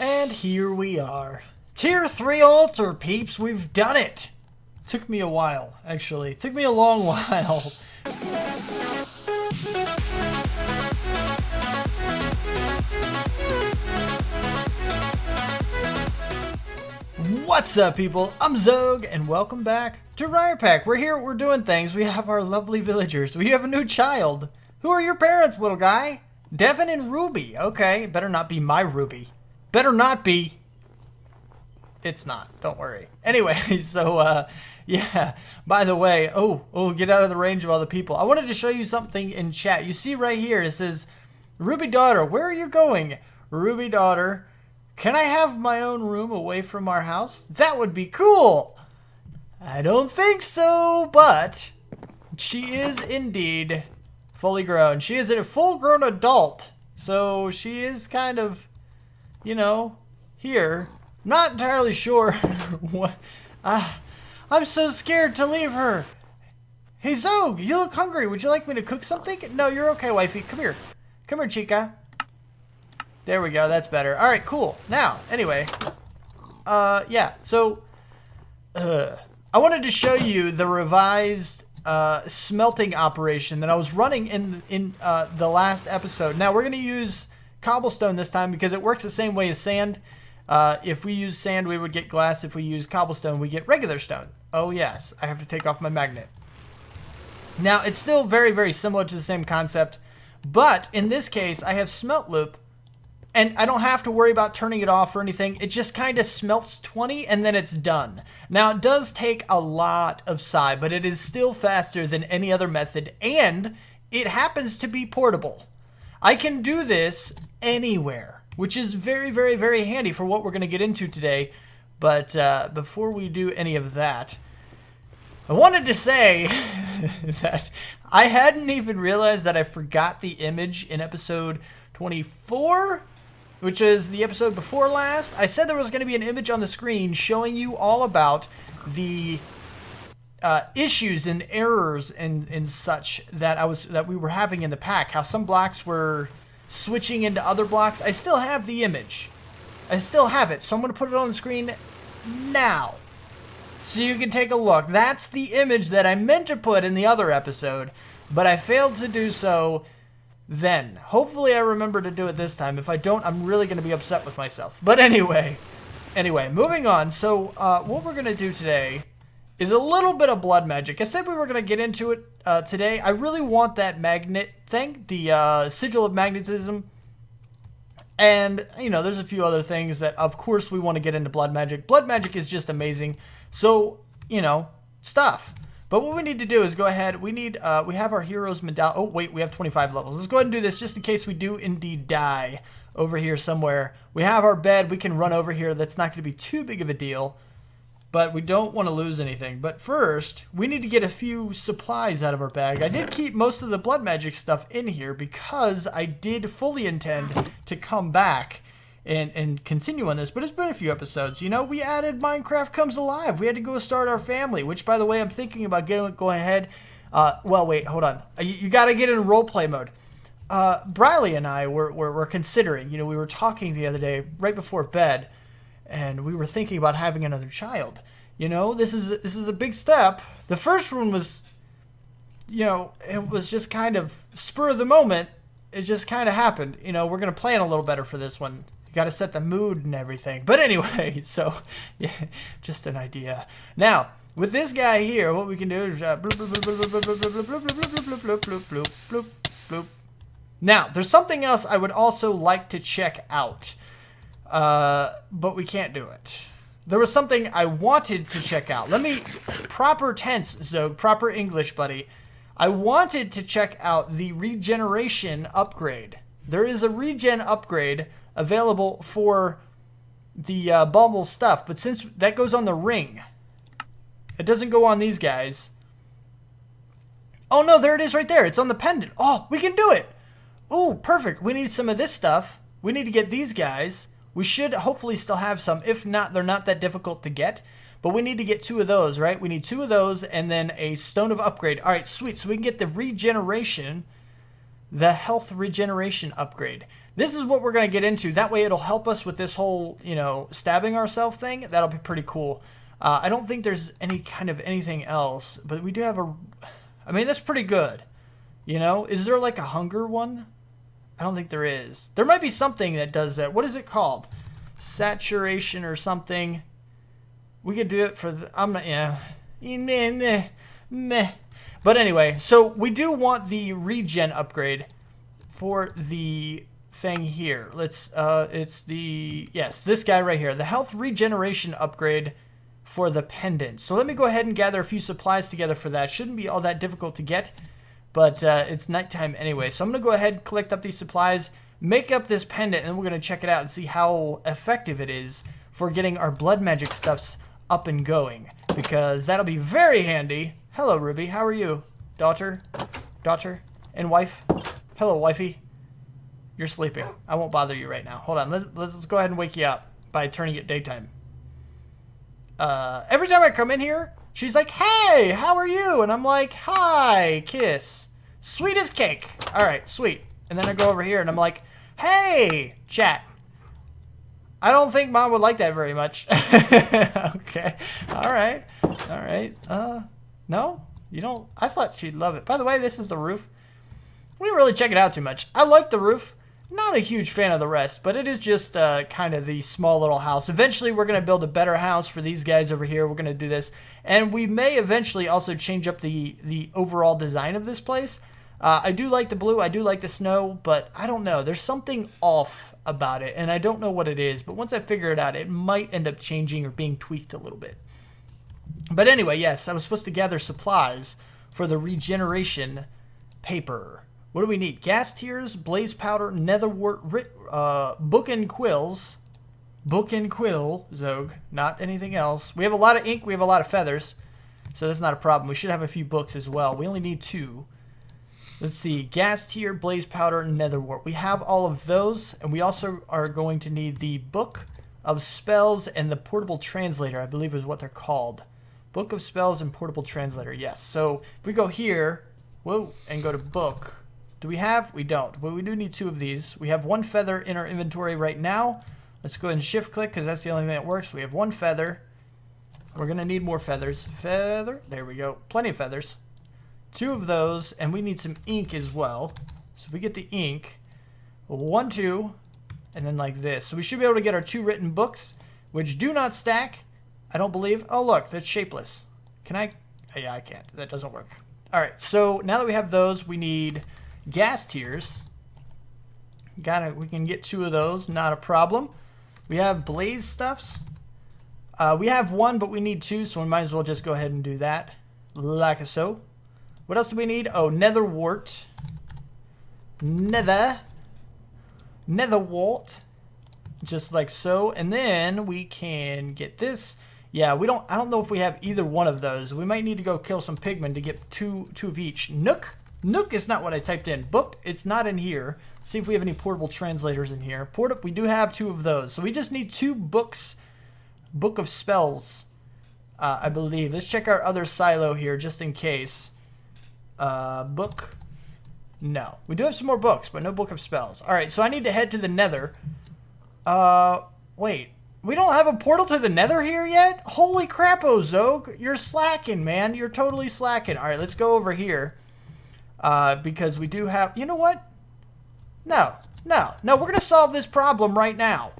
And here we are. Tier 3 altar, peeps. We've done it. Took me a while, actually. Took me a long while. What's up, people? I'm Xogue, and welcome back to RyotPack. We're here, we're doing things. We have our lovely villagers. We have a new child. Who are your parents, little guy? Devin and Ruby. Okay, better not be my Ruby. Better not be. It's not, don't worry. Anyway, so, yeah. By the way, get out of the range of all the people. I wanted to show you something in chat. You see right here, it says, Ruby daughter, where are you going? Ruby daughter, can I have my own room away from our house? That would be cool. I don't think so, but she is indeed fully grown. She is a full-grown adult, so she is kind of, you know, here. Not entirely sure what. I'm so scared to leave her. Hey, Xogue, you look hungry. Would you like me to cook something? No, you're okay, wifey. Come here. Come here, chica. There we go. That's better. All right, cool. Now, anyway, yeah. So, I wanted to show you the revised smelting operation that I was running in the last episode. Now, we're going to use cobblestone this time because it works the same way as sand. If we use sand, we would get glass. If we use cobblestone, we get regular stone. Oh, yes. I have to take off my magnet. Now, it's still very, very similar to the same concept. But in this case, I have smelt loop. And I don't have to worry about turning it off or anything. It just kind of smelts 20 and then it's done. Now, it does take a lot of psi, but it is still faster than any other method. And it happens to be portable. I can do this anywhere, which is very, very, very handy for what we're going to get into today. But before we do any of that, I wanted to say that I hadn't even realized that I forgot the image in episode 24, which is the episode before last. I said there was going to be an image on the screen showing you all about the issues and errors and such that we were having in the pack. How some blocks were switching into other blocks. I still have the image. I still have it, so I'm going to put it on the screen now so you can take a look. That's the image that I meant to put in the other episode, but I failed to do so then. Hopefully I remember to do it this time. If I don't, I'm really going to be upset with myself. But anyway, moving on. So what we're going to do today is a little bit of blood magic. I said we were going to get into it today. I really want that magnet thing, the sigil of magnetism. And, you know, there's a few other things that, of course, we want to get into blood magic. Blood magic is just amazing. So, you know, stuff. But what we need to do is go ahead. We have our hero's medallion. Oh, wait, we have 25 levels. Let's go ahead and do this just in case we do indeed die over here somewhere. We have our bed. We can run over here. That's not going to be too big of a deal. But we don't want to lose anything. But first, we need to get a few supplies out of our bag. I did keep most of the blood magic stuff in here because I did fully intend to come back and continue on this. But it's been a few episodes. You know, we added Minecraft Comes Alive. We had to go start our family, which, by the way, I'm thinking about going ahead. Well, wait, hold on. You got to get in roleplay mode. Briley and I were considering, you know, we were talking the other day right before bed. And we were thinking about having another child. You know, this is a big step. The first one was, you know, it was just kind of spur of the moment. It just kind of happened. You know, we're going to plan a little better for this one. You got to set the mood and everything. But anyway, so, yeah, just an idea. Now, with this guy here, what we can do is Now, there's something else I would also like to check out. But we can't do it. There was something I wanted to check out. Let me, proper tense, Xogue, proper English, buddy. I wanted to check out the regeneration upgrade. There is a regen upgrade available for the bubble stuff, but since that goes on the ring, it doesn't go on these guys. Oh no, there it is right there. It's on the pendant. Oh, we can do it. Oh, perfect. We need some of this stuff. We need to get these guys. We should hopefully still have some. If not, they're not that difficult to get. But we need to get 2 of those, right? We need 2 of those and then a stone of upgrade. All right, sweet. So we can get the regeneration, the health regeneration upgrade. this is what we're going to get into. That way it'll help us with this whole, you know, stabbing ourselves thing. That'll be pretty cool. I don't think there's any kind of anything else, but we do have a, I mean, that's pretty good. You know, is there like a hunger one? I don't think there is. There might be something that does that. What is it called? Saturation or something. We could do it for the, I'm not, yeah. Meh. But anyway, so we do want the regen upgrade for the thing here. Let's, it's the, yes, this guy right here. The health regeneration upgrade for the pendant. So let me go ahead and gather a few supplies together for that. Shouldn't be all that difficult to get, but it's nighttime anyway. So I'm going to go ahead and collect up these supplies, make up this pendant, and we're going to check it out and see how effective it is for getting our blood magic stuffs up and going, because that'll be very handy. Hello, Ruby. How are you? Daughter, and wife. Hello, wifey. You're sleeping. I won't bother you right now. Hold on. Let's go ahead and wake you up by turning it daytime. Every time I come in here, she's like, hey, how are you? And I'm like, hi, kiss. Sweet as cake. All right, sweet. And then I go over here and I'm like, hey, chat. I don't think Mom would like that very much. Okay. All right. No, you don't. I thought she'd love it. By the way, this is the roof. We didn't really check it out too much. I like the roof. Not a huge fan of the rest, but it is just kind of the small little house. Eventually, we're going to build a better house for these guys over here. We're going to do this. And we may eventually also change up the overall design of this place. I do like the blue. I do like the snow, but I don't know. There's something off about it, and I don't know what it is. But once I figure it out, it might end up changing or being tweaked a little bit. But anyway, yes, I was supposed to gather supplies for the regeneration paper. What do we need? Gas tears, blaze powder, netherwort, book and quills. Book and quill, Xogue, not anything else. We have a lot of ink, we have a lot of feathers, so that's not a problem. We should have a few books as well. We only need 2. Let's see, gas tier, blaze powder, netherwort. We have all of those, and we also are going to need the book of spells and the portable translator, I believe is what they're called. Book of spells and portable translator, yes. So if we go here, whoa, and go to book. Do we have? We don't. But we do need 2 of these. We have 1 feather in our inventory right now. Let's go ahead and shift click because that's the only thing that works. We have 1 feather. We're going to need more feathers. Feather. There we go. Plenty of feathers. 2 of those. And we need some ink as well. So we get the ink. 1, 2. And then like this. So we should be able to get our 2 written books, which do not stack. I don't believe. Oh, look. That's shapeless. Can I? Yeah, I can't. That doesn't work. All right. So now that we have those, we need gas tiers. We can get 2 of those, not a problem. We have blaze stuffs. We have 1, but we need 2, so we might as well just go ahead and do that. Like so. What else do we need? Oh, netherwort. Netherwort. Just like so. And then we can get this. Yeah, I don't know if we have either one of those. We might need to go kill some pigmen to get two of each. Nook is not what I typed in. Book, it's not in here. Let's see if we have any portable translators in here. We do have 2 of those. So we just need 2 books. Book of spells, I believe. Let's check our other silo here just in case. Book. No. We do have some more books, but no book of spells. All right, so I need to head to the nether. Wait. We don't have a portal to the nether here yet? Holy crap, Xogue. You're slacking, man. You're totally slacking. All right, let's go over here. Because we do have... You know what? No. We're going to solve this problem right now.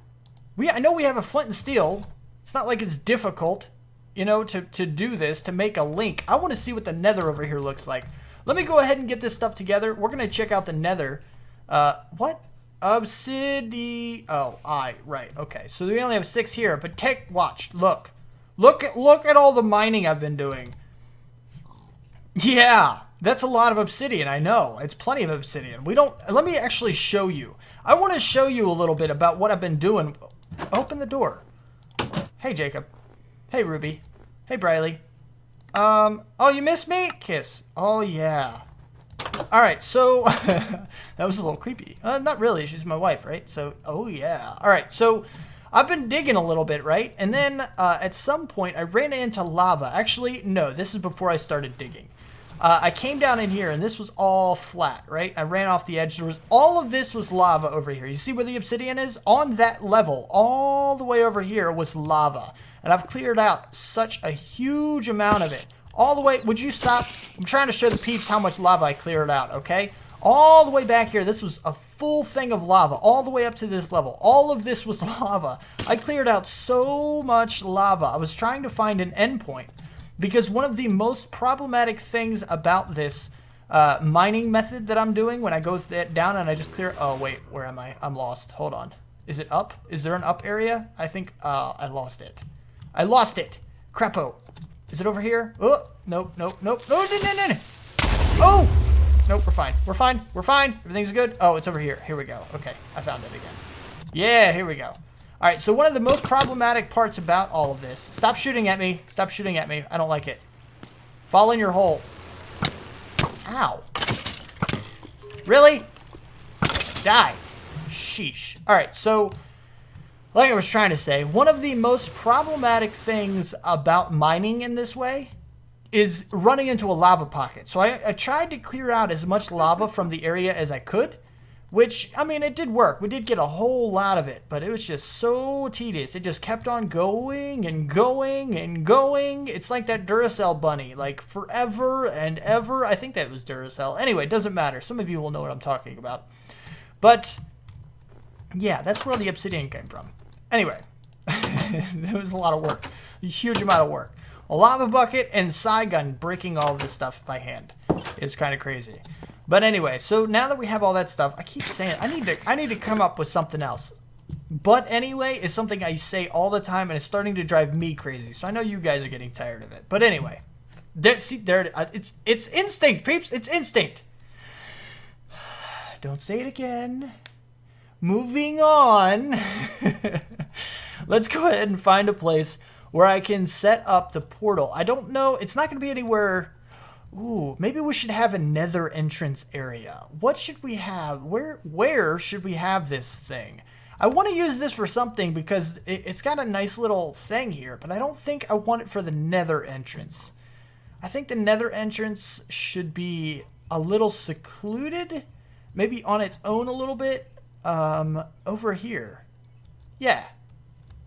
I know we have a flint and steel. It's not like it's difficult, you know, to do this, to make a link. I want to see what the nether over here looks like. Let me go ahead and get this stuff together. We're going to check out the nether. What? Obsidian. Oh, right. Okay. So we only have 6 here, but watch. Look at all the mining I've been doing. Yeah, that's a lot of obsidian. I know. It's plenty of obsidian. Let me actually show you. I want to show you a little bit about what I've been doing. Open the door. Hey, Jacob. Hey, Ruby. Hey, Briley. Oh, you missed me? Kiss. Oh, yeah. All right, so that was a little creepy. Not really. She's my wife, right? So, oh, yeah. All right, so I've been digging a little bit, right? And then at some point, I ran into lava. Actually, no, this is before I started digging. I came down in here, and this was all flat, right? I ran off the edge. There was all of this was lava over here. You see where the obsidian is? On that level, all the way over here was lava. And I've cleared out such a huge amount of it. All the way, would you stop? I'm trying to show the peeps how much lava I cleared out, okay? All the way back here, this was a full thing of lava, all the way up to this level. All of this was lava. I cleared out so much lava. I was trying to find an endpoint. Because one of the most problematic things about this mining method that I'm doing, when I go down and I just clear... Oh, wait, where am I? I'm lost. Hold on. Is it up? Is there an up area? I think I lost it. I lost it. Crapo. Is it over here? Oh, nope, nope, nope. No, no, no, no, no. Oh! Nope, we're fine. We're fine. We're fine. Everything's good. Oh, it's over here. Here we go. Okay, I found it again. Yeah, here we go. All right, so one of the most problematic parts about all of this... Stop shooting at me. Stop shooting at me. I don't like it. Fall in your hole. Ow. Really? Die. Sheesh. All right, so... Like I was trying to say, one of the most problematic things about mining in this way is running into a lava pocket. So I tried to clear out as much lava from the area as I could. Which, I mean, it did work. We did get a whole lot of it, but it was just so tedious. It just kept on going and going and going. It's like that Duracell bunny, like forever and ever. I think that was Duracell. Anyway, it doesn't matter. Some of you will know what I'm talking about. But, yeah, that's where the obsidian came from. Anyway, it was a lot of work. A huge amount of work. A lava bucket and Saigon breaking all of this stuff by hand. It's kind of crazy. But anyway, so now that we have all that stuff, I keep saying I need to come up with something else. But anyway is something I say all the time, and it's starting to drive me crazy. So I know you guys are getting tired of it. But anyway, it's instinct, peeps. It's instinct. Don't say it again. Moving on. Let's go ahead and find a place where I can set up the portal. I don't know. It's not going to be anywhere... Ooh, maybe we should have a nether entrance area. What should we have? Where should we have this thing? I want to use this for something because it's got a nice little thing here, but I don't think I want it for the nether entrance. I think the nether entrance should be a little secluded, maybe on its own a little bit, over here. Yeah,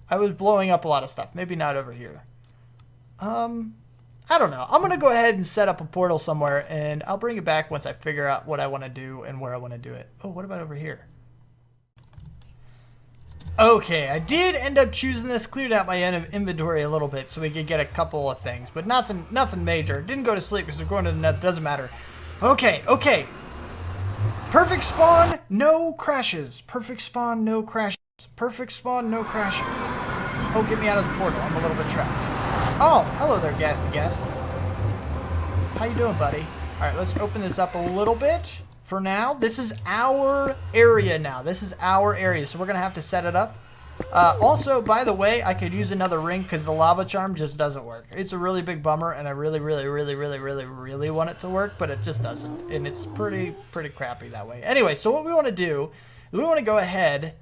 I was blowing up a lot of stuff. Maybe not over here. I don't know. I'm going to go ahead and set up a portal somewhere, and I'll bring it back once I figure out what I want to do and where I want to do it. Oh, what about over here? Okay, I did end up choosing this, cleared out my inventory a little bit so we could get a couple of things, but nothing major. Didn't go to sleep because we're going to the net. Doesn't matter. Okay. Perfect spawn, no crashes. Perfect spawn, no crashes. Perfect spawn, no crashes. Oh, get me out of the portal. I'm a little bit trapped. Oh, hello there, Gasty Guest. How you doing, buddy? All right, let's open this up a little bit for now. This is our area now. This is our area, so we're going to have to set it up. Also, by the way, I could use another ring because the lava charm just doesn't work. It's a really big bummer, and I really want it to work, but it just doesn't. And it's pretty crappy that way. Anyway, so what we want to do is we want to go ahead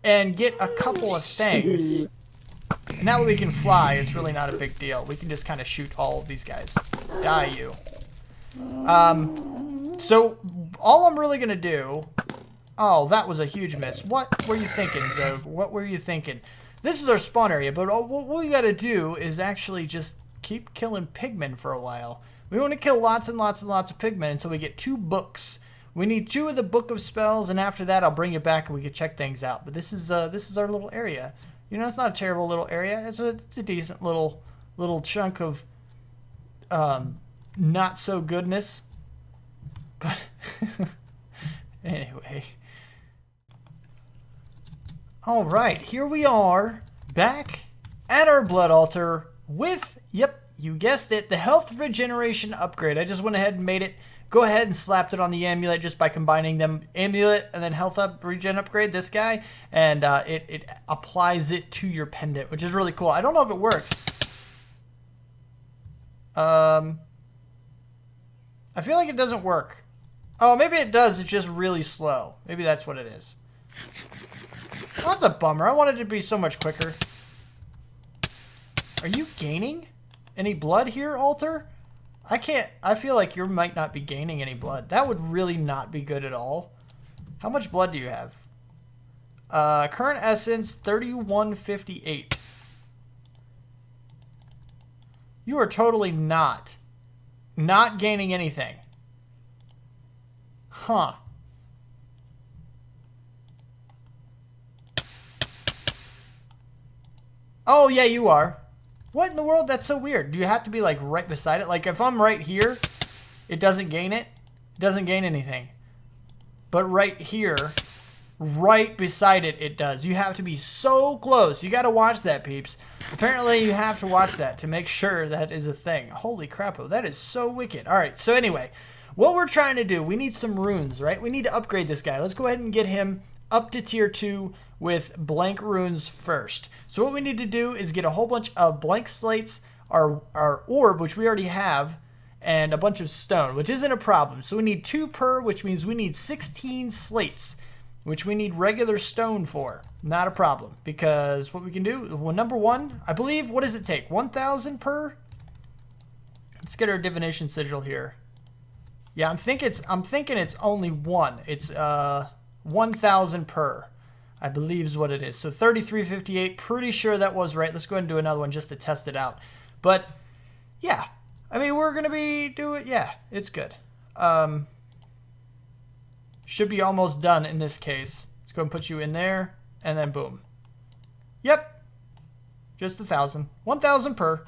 and get a couple of things. And now that we can fly, it's really not a big deal. We can just kind of shoot all of these guys. Die, you. So, all I'm really going to do... Oh, that was a huge miss. What were you thinking, Xogue? What were you thinking? This is our spawn area, but what we got to do is actually just keep killing pigmen for a while. We want to kill lots and lots and lots of pigmen until we get 2 books. We need 2 of the Book of Spells, and after that, I'll bring it back and we can check things out. But this is our little area. You know, it's not a terrible little area. It's a decent little chunk of not so goodness. But anyway. All right, here we are back at our blood altar with, yep, you guessed it, the health regeneration upgrade. I just went ahead and made it. Go ahead and slapped it on the amulet just by combining them. Amulet and then health regen upgrade, this guy. And it applies it to your pendant, which is really cool. I don't know if it works. I feel like it doesn't work. Oh, maybe it does. It's just really slow. Maybe that's what it is. Oh, that's a bummer. I wanted it to be so much quicker. Are you gaining any blood here, Altar? I can't, I feel like you might not be gaining any blood. That would really not be good at all. How much blood do you have? Current essence, 3158. You are totally not gaining anything. Huh. Oh, yeah, you are. What in the world? That's so weird. Do you have to be, like, right beside it? Like, if I'm right here, it doesn't gain it. It doesn't gain anything. But right here, right beside it, it does. You have to be so close. You got to watch that, peeps. Apparently, you have to watch that to make sure that is a thing. Holy crap, that is so wicked. All right, so anyway, what we're trying to do, we need some runes, right? We need to upgrade this guy. Let's go ahead and get him up to tier 2 with blank runes first. So what we need to do is get a whole bunch of blank slates, our orb, which we already have, and a bunch of stone, which isn't a problem. So we need 2 per, which means we need 16 slates, which we need regular stone for. Not a problem, because what we can do, well, number 1, I believe, what does it take? 1,000 per? Let's get our divination sigil here. Yeah, I'm thinking it's only 1. It's 1,000 per, I believe is what it is. So 3358, pretty sure that was right. Let's go ahead and do another one just to test it out. But yeah, I mean, we're going to be doing, yeah, it's good. Should be almost done in this case. Let's go and put you in there, and then boom. Yep, just 1,000. 1,000 per.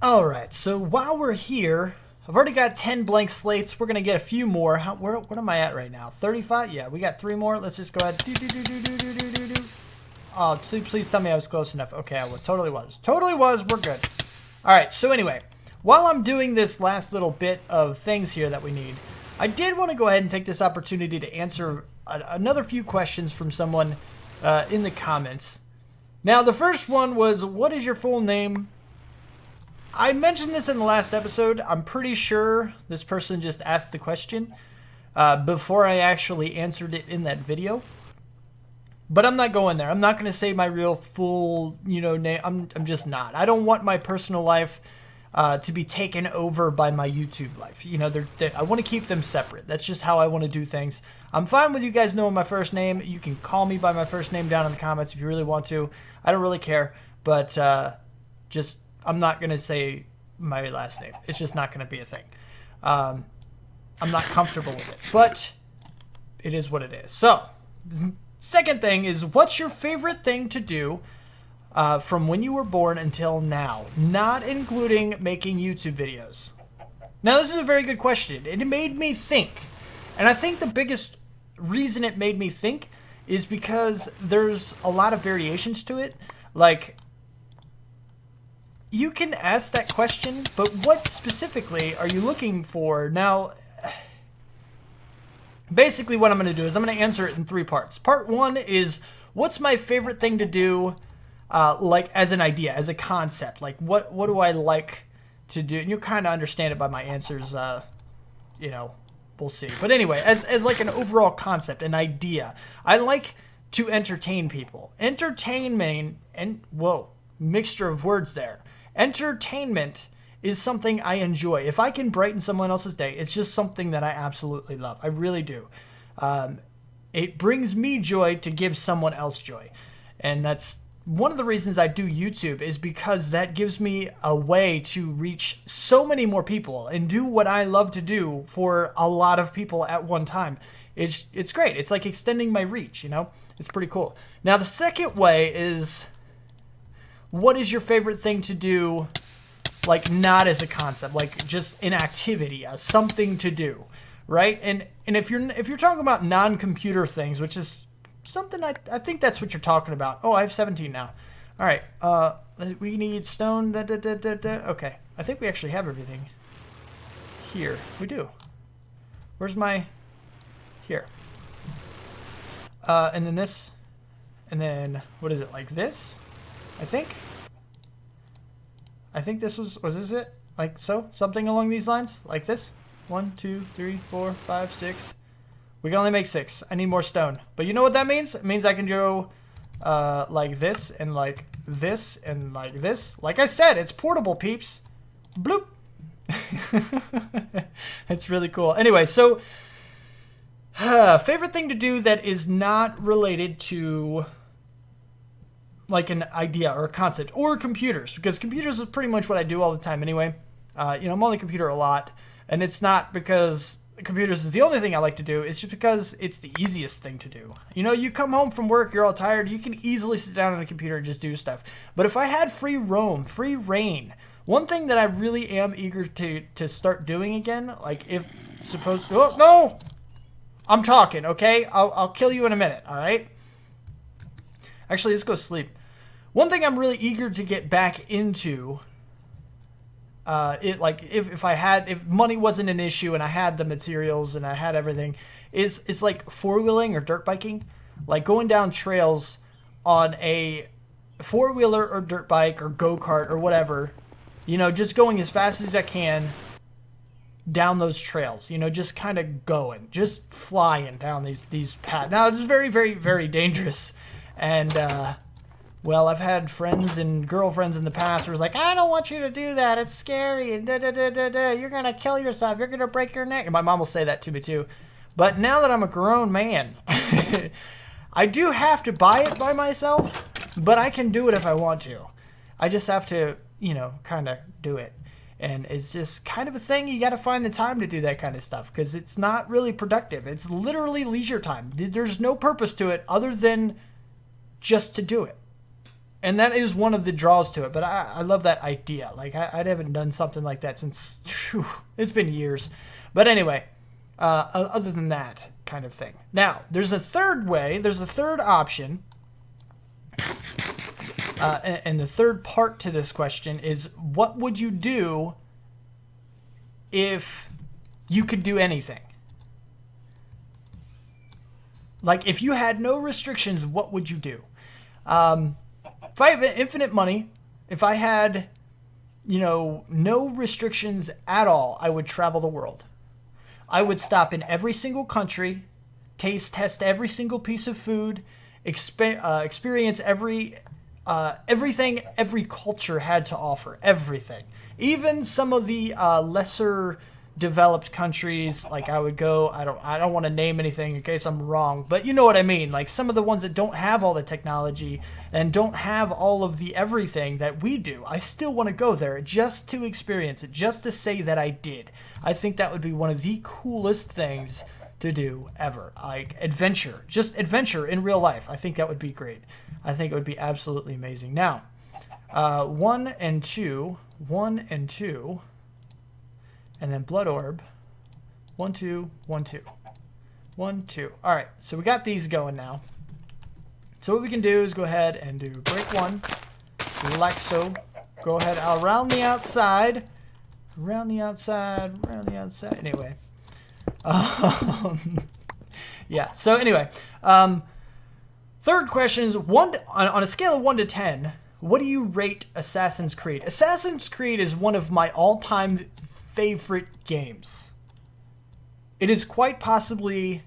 All right, so while we're here, I've already got 10 blank slates. We're going to get a few more. What am I at right now? 35? Yeah, we got 3 more. Let's just go ahead. Oh, please tell me I was close enough. Okay, I totally was. Totally was. We're good. All right, so anyway, while I'm doing this last little bit of things here that we need, I did want to go ahead and take this opportunity to answer another few questions from someone in the comments. Now, the first one was, what is your full name? I mentioned this in the last episode. I'm pretty sure this person just asked the question before I actually answered it in that video. But I'm not going there. I'm not going to say my real full, name. I'm just not. I don't want my personal life to be taken over by my YouTube life. I want to keep them separate. That's just how I want to do things. I'm fine with you guys knowing my first name. You can call me by my first name down in the comments if you really want to. I don't really care. But I'm not going to say my last name. It's just not going to be a thing. I'm not comfortable with it. But it is what it is. So, second thing is, what's your favorite thing to do from when you were born until now? Not including making YouTube videos. Now, this is a very good question. It made me think. And I think the biggest reason it made me think is because there's a lot of variations to it. Like, you can ask that question, but what specifically are you looking for? Now, basically what I'm going to do is I'm going to answer it in 3 parts. Part 1 is, what's my favorite thing to do, like as an idea, as a concept? Like, what do I like to do? And you'll kind of understand it by my answers, we'll see. But anyway, as like an overall concept, an idea, I like to entertain people. Entertainment, and whoa, mixture of words there. Entertainment is something I enjoy. If I can brighten someone else's day, it's just something that I absolutely love. I really do. It brings me joy to give someone else joy. And that's one of the reasons I do YouTube, is because that gives me a way to reach so many more people and do what I love to do for a lot of people at one time. It's great. It's like extending my reach, It's pretty cool. Now, the second way is, what is your favorite thing to do, like not as a concept, like just an activity, something to do, right? And if you're talking about non-computer things, which is something I think that's what you're talking about. Oh, I have 17 now. All right, we need stone. Okay, I think we actually have everything here. We do. Where's my here? And then this, and then what is it, like this? I think this was this it? Like so? Something along these lines? Like this? 1, 2, 3, 4, 5, 6. We can only make 6. I need more stone. But you know what that means? It means I can go like this and like this and like this. Like I said, it's portable, peeps. Bloop. It's really cool. Anyway, so favorite thing to do that is not related to like an idea or a concept or computers, because computers is pretty much what I do all the time anyway. You know, I'm on the computer a lot, and it's not because computers is the only thing I like to do. It's just because it's the easiest thing to do. You know, you come home from work, you're all tired, you can easily sit down on a computer and just do stuff. But if I had free reign, one thing that I really am eager to start doing again, like if suppose, oh no, I'm talking, okay? I'll kill you in a minute, all right? Actually, let's go sleep. One thing I'm really eager to get back into, if money wasn't an issue and I had the materials and I had everything, is like four-wheeling or dirt biking, like going down trails on a four-wheeler or dirt bike or go-kart or whatever, you know, just going as fast as I can down those trails, you know, just kind of going, just flying down these paths. Now, it's very, very, very dangerous. And, well, I've had friends and girlfriends in the past who was like, I don't want you to do that. It's scary. And you're going to kill yourself. You're going to break your neck. And my mom will say that to me, too. But now that I'm a grown man, I do have to buy it by myself, but I can do it if I want to. I just have to, you know, kind of do it. And it's just kind of a thing. You got to find the time to do that kind of stuff because it's not really productive. It's literally leisure time. There's no purpose to it other than just to do it. And that is one of the draws to it. But I love that idea. Like, I haven't done something like that since, it's been years. But anyway, other than that kind of thing. Now, there's a third way. There's a third option. And the third part to this question is, what would you do if you could do anything? Like, if you had no restrictions, what would you do? If I have infinite money, if I had, you know, no restrictions at all, I would travel the world. I would stop in every single country, test every single piece of food, experience everything every culture had to offer. Everything. Even some of the lesser developed countries, like I would go, I don't want to name anything in case I'm wrong, but you know what I mean. Like some of the ones that don't have all the technology and don't have all of the everything that we do. I still want to go there just to experience it, just to say that I did. I think that would be one of the coolest things to do ever. Like adventure, just adventure in real life. I think that would be great. I think it would be absolutely amazing. Now, 1 and 2, and then blood orb. 1, 2, 1, 2, 1, 2. All right, so we got these going now. So what we can do is go ahead and do break 1, like so. Go ahead around the outside, Anyway, yeah. So anyway, third question is on a scale of 1 to 10. What do you rate Assassin's Creed? Assassin's Creed is one of my all-time favorite games. It is quite possibly,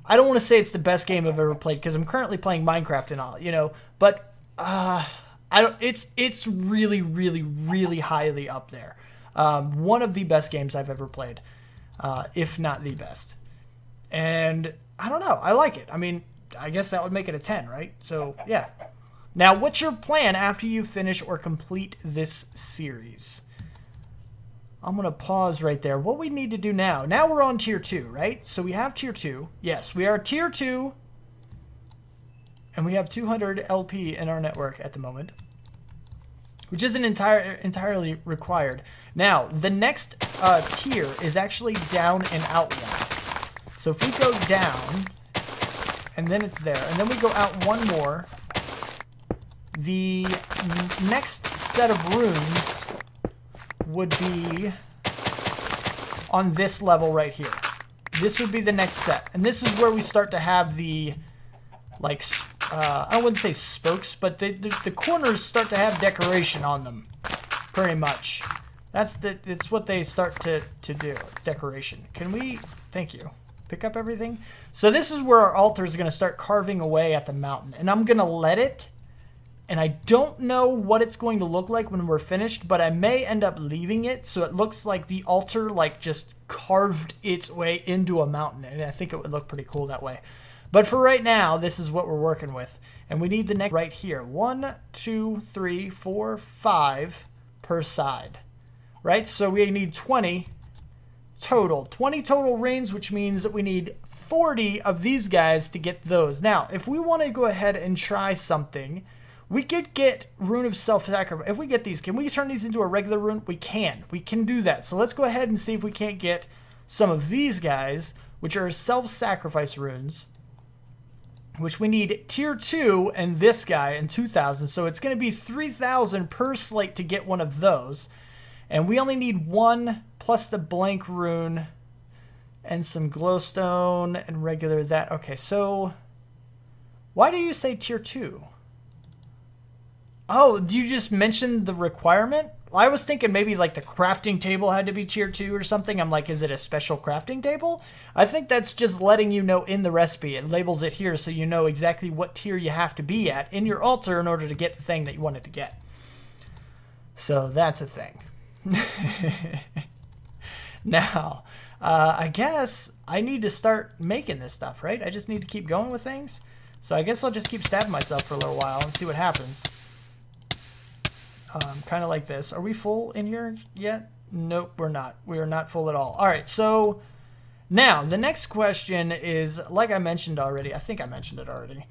I don't want to say it's the best game I've ever played because I'm currently playing Minecraft and all, you know, but it's really, really, really highly up there. One of the best games I've ever played, if not the best. And I don't know, I like it. I mean, I guess that would make it a 10, right? So, yeah. Now, what's your plan after you finish or complete this series? I'm going to pause right there. What we need to do now we're on tier 2, right? So we have tier 2. Yes, we are tier 2. And we have 200 LP in our network at the moment, which isn't entirely required. Now, the next tier is actually down and out one. So if we go down, and then it's there, and then we go out one more, the next set of rooms would be on this level right here. This would be the next set. And this is where we start to have the, like, I wouldn't say spokes, but the corners start to have decoration on them, pretty much. It's what they start to do. It's decoration. Can we, thank you, pick up everything? So this is where our altar is going to start carving away at the mountain. And I'm going to let it and I don't know what it's going to look like when we're finished, but I may end up leaving it so it looks like the altar like just carved its way into a mountain, and I think it would look pretty cool that way. But for right now, this is what we're working with, and we need the next right here. 1, 2, 3, 4, 5 per side, right? So we need 20 total. 20 total rings, which means that we need 40 of these guys to get those. Now, if we want to go ahead and try something, we could get Rune of Self-Sacrifice. If we get these, can we turn these into a regular rune? We can. We can do that. So let's go ahead and see if we can't get some of these guys, which are self-sacrifice runes, which we need tier 2 and this guy in 2,000. So it's going to be 3,000 per slate to get one of those. And we only need 1 plus the blank rune and some glowstone and regular that. Okay, so why do you say tier 2? Oh, you just mentioned the requirement? I was thinking maybe like the crafting table had to be tier 2 or something. I'm like, is it a special crafting table? I think that's just letting you know in the recipe. It labels it here so you know exactly what tier you have to be at in your altar in order to get the thing that you wanted to get. So that's a thing. Now, I guess I need to start making this stuff, right? I just need to keep going with things. So I guess I'll just keep stabbing myself for a little while and see what happens. Kind of like this. Are we full in here yet? Nope, we're not. We are not full at all. All right, so now the next question is, like I mentioned already, I think I mentioned it already.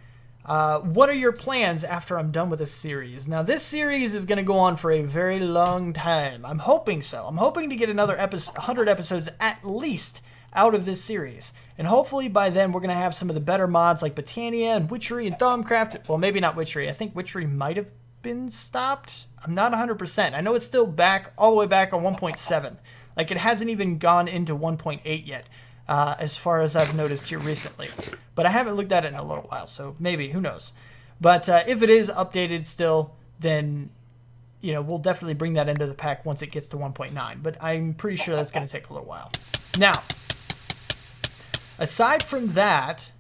What are your plans after I'm done with this series? Now, this series is going to go on for a very long time. I'm hoping so. I'm hoping to get another 100 episodes at least out of this series. And hopefully by then we're going to have some of the better mods like Botania and Witchery and Thumbcraft. Well, maybe not Witchery. I think Witchery might have been stopped. I'm not 100%. I know it's still back, all the way back on 1.7. Like, it hasn't even gone into 1.8 yet, as far as I've noticed here recently. But I haven't looked at it in a little while, so maybe, who knows. But if it is updated still, then, you know, we'll definitely bring that into the pack once it gets to 1.9. But I'm pretty sure that's going to take a little while. Now, aside from that,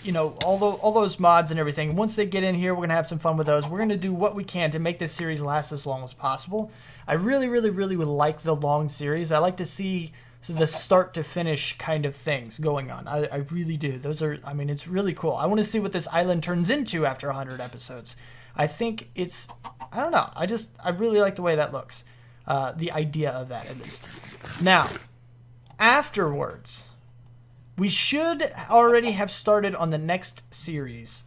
you know, all those mods and everything, once they get in here, we're going to have some fun with those. We're going to do what we can to make this series last as long as possible. I really, really, really would like the long series. I like to see the start to finish kind of things going on. I really do. Those are, I mean, it's really cool. I want to see what this island turns into after 100 episodes. I think it's, I don't know. I really like the way that looks. The idea of that, at least. Now, afterwards, we should already have started on the next series,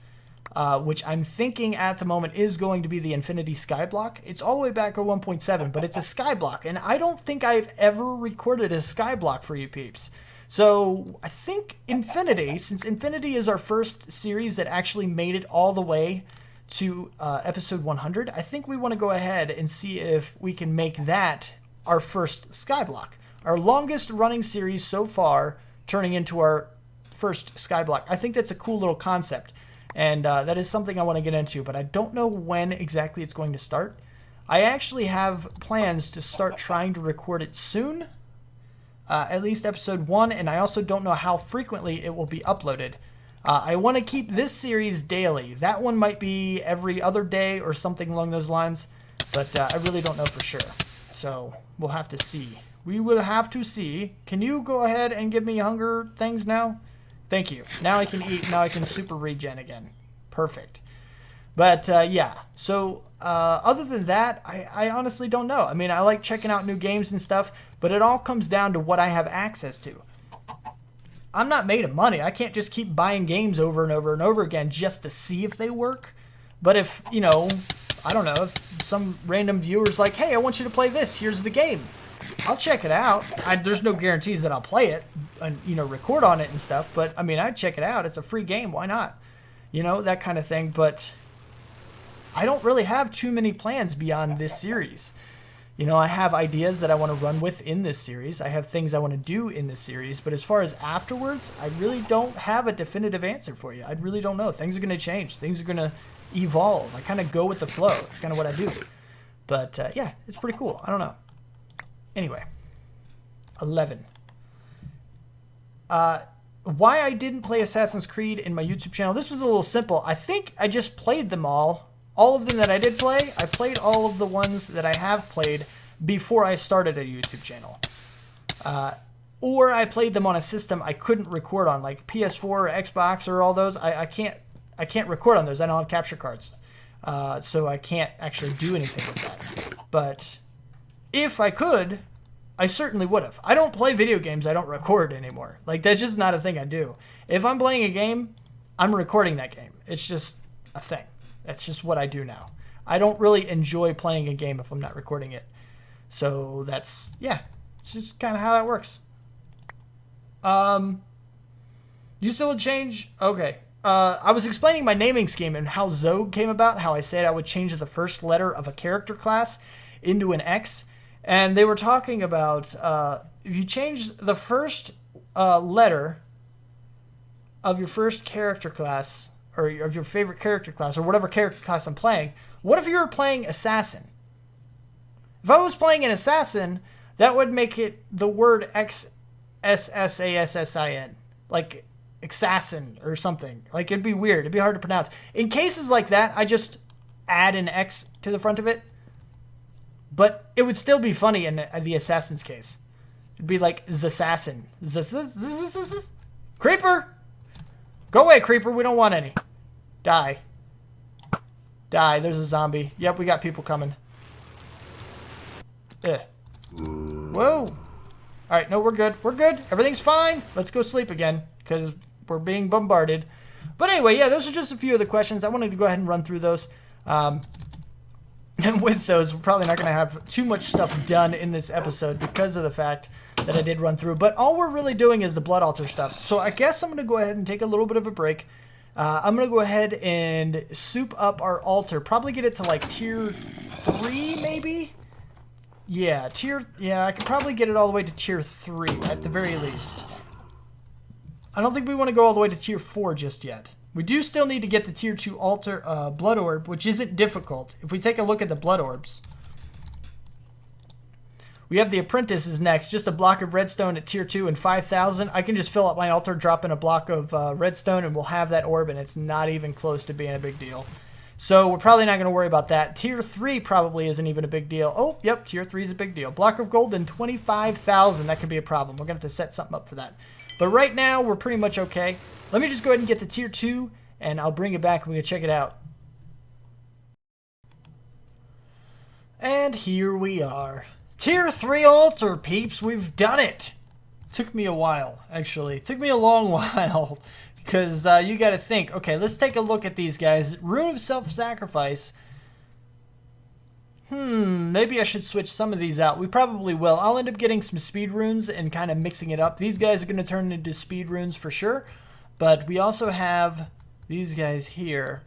which I'm thinking at the moment is going to be the Infinity Skyblock. It's all the way back at 1.7, but it's a Skyblock, and I don't think I've ever recorded a Skyblock for you peeps. So I think Infinity, since Infinity is our first series that actually made it all the way to episode 100, I think we want to go ahead and see if we can make that our first Skyblock. Our longest running series so far, turning into our first Skyblock. I think that's a cool little concept, and that is something I want to get into, but I don't know when exactly it's going to start. I actually have plans to start trying to record it soon, at least episode 1, and I also don't know how frequently it will be uploaded. I want to keep this series daily. That one might be every other day or something along those lines, but I really don't know for sure. So we'll have to see. We will have to see. Can you go ahead and give me hunger things now? Thank you. Now I can eat. Now I can super regen again. Perfect. But yeah, so other than that, I honestly don't know. I mean, I like checking out new games and stuff, but it all comes down to what I have access to. I'm not made of money. I can't just keep buying games over and over and over again just to see if they work. But if, you know, I don't know, if some random viewer's like, hey, I want you to play this, here's the game, I'll check it out. There's no guarantees that I'll play it and, you know, record on it and stuff, but I mean, I'd check it out. It's a free game. Why not? You know, that kind of thing. But I don't really have too many plans beyond this series. You know, I have ideas that I want to run with in this series. I have things I want to do in this series. But as far as afterwards, I really don't have a definitive answer for you. I really don't know. Things are going to change. Things are going to evolve. I kind of go with the flow. It's kind of what I do. But yeah, it's pretty cool. I don't know. Anyway, 11. Why I didn't play Assassin's Creed in my YouTube channel. This was a little simple. I think I just played them all all of them that I did play, I played all of the ones that I have played before I started a YouTube channel. Or I played them on a system I couldn't record on, like PS4 or Xbox or all those. I can't record on those. I don't have capture cards. So I can't actually do anything with that. But if I could, I certainly would have. I don't play video games I don't record anymore. Like, that's just not a thing I do. If I'm playing a game, I'm recording that game. It's just a thing. That's just what I do now. I don't really enjoy playing a game if I'm not recording it. So that's, yeah, it's just kind of how that works. You still would change? Okay. I was explaining my naming scheme and how Xogue came about, how I said I would change the first letter of a character class into an X. And they were talking about if you change the first letter of your first character class, or of your favorite character class, or whatever character class I'm playing, what if you were playing Assassin? If I was playing an Assassin, that would make it the word XSSASSIN. Like Assassin or something. Like, it'd be weird. It'd be hard to pronounce. In cases like that, I just add an X to the front of it. But it would still be funny in the Assassin's case. It'd be like Zassassin. Creeper! Go away, Creeper. We don't want any. Die. Die. There's a zombie. Yep, we got people coming. Whoa. Alright, no, we're good. We're good. Everything's fine. Let's go sleep again, because we're being bombarded. But anyway, yeah, those are just a few of the questions. I wanted to go ahead and run through those. And with those, we're probably not going to have too much stuff done in this episode because of the fact that I did run through. But all we're really doing is the blood altar stuff. So I guess I'm going to go ahead and take a little bit of a break. I'm going to go ahead and soup up our altar. Probably get it to like tier 3, maybe? Yeah, I could probably get it all the way to tier 3 at the very least. I don't think we want to go all the way to tier 4 just yet. We do still need to get the tier 2 altar blood orb, which isn't difficult. If we take a look at the blood orbs, we have the apprentices next. Just a block of redstone at tier 2 and 5,000. I can just fill up my altar, drop in a block of redstone, and we'll have that orb, and it's not even close to being a big deal. So we're probably not going to worry about that. Tier 3 probably isn't even a big deal. Oh, yep, tier 3 is a big deal. Block of gold and 25,000. That could be a problem. We're going to have to set something up for that. But right now, we're pretty much okay. Let me just go ahead and get the tier 2, and I'll bring it back and we can check it out. And here we are. Tier 3 altar, peeps. We've done it. Took me a while, actually. It took me a long while. Because you got to think, okay, let's take a look at these guys. Rune of Self-Sacrifice. Maybe I should switch some of these out. We probably will. I'll end up getting some speed runes and kind of mixing it up. These guys are going to turn into speed runes for sure. But we also have these guys here.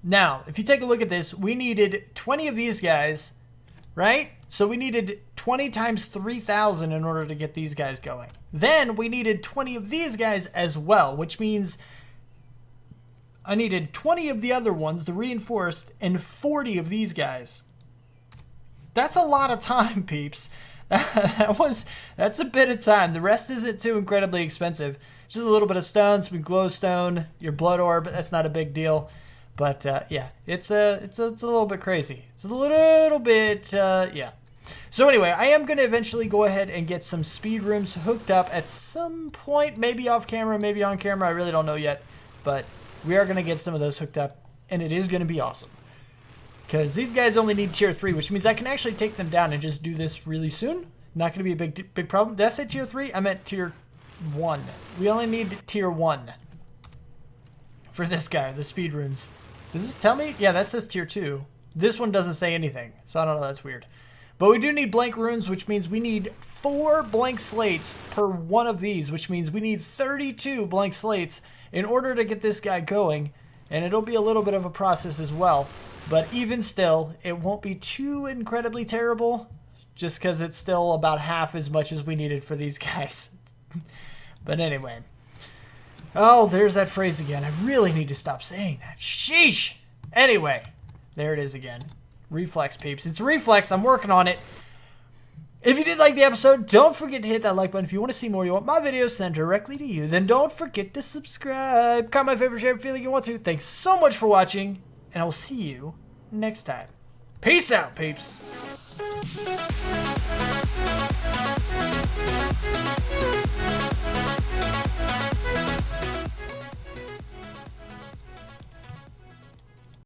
Now, if you take a look at this, we needed 20 of these guys, right? So we needed 20 times 3,000 in order to get these guys going. Then we needed 20 of these guys as well, which means I needed 20 of the other ones, the reinforced, and 40 of these guys. That's a lot of time, peeps. That's a bit of time. The rest isn't too incredibly expensive. Just a little bit of stone, some glowstone, your blood orb. That's not a big deal. But yeah, it's a little bit crazy. It's a little bit, yeah. So anyway, I am going to eventually go ahead and get some speed rooms hooked up at some point. Maybe off camera, maybe on camera. I really don't know yet. But we are going to get some of those hooked up. And it is going to be awesome. Because these guys only need tier 3, which means I can actually take them down and just do this really soon. Not going to be a big problem. Did I say tier 3? I meant tier 1. We only need tier 1 for this guy, the speed runes. Does this tell me? Yeah, that says tier 2. This one doesn't say anything, so I don't know. That's weird. But we do need blank runes, which means we need 4 blank slates per one of these, which means we need 32 blank slates in order to get this guy going. And it'll be a little bit of a process as well. But even still, it won't be too incredibly terrible, just because it's still about half as much as we needed for these guys. But anyway. Oh, there's that phrase again. I really need to stop saying that. Sheesh! Anyway, there it is again. Reflex, peeps. It's reflex. I'm working on it. If you did like the episode, don't forget to hit that like button. If you want to see more, you want my videos sent directly to you, then don't forget to subscribe. Comment my favorite, share, feeling you want to. Thanks so much for watching, and I will see you next time. Peace out, peeps.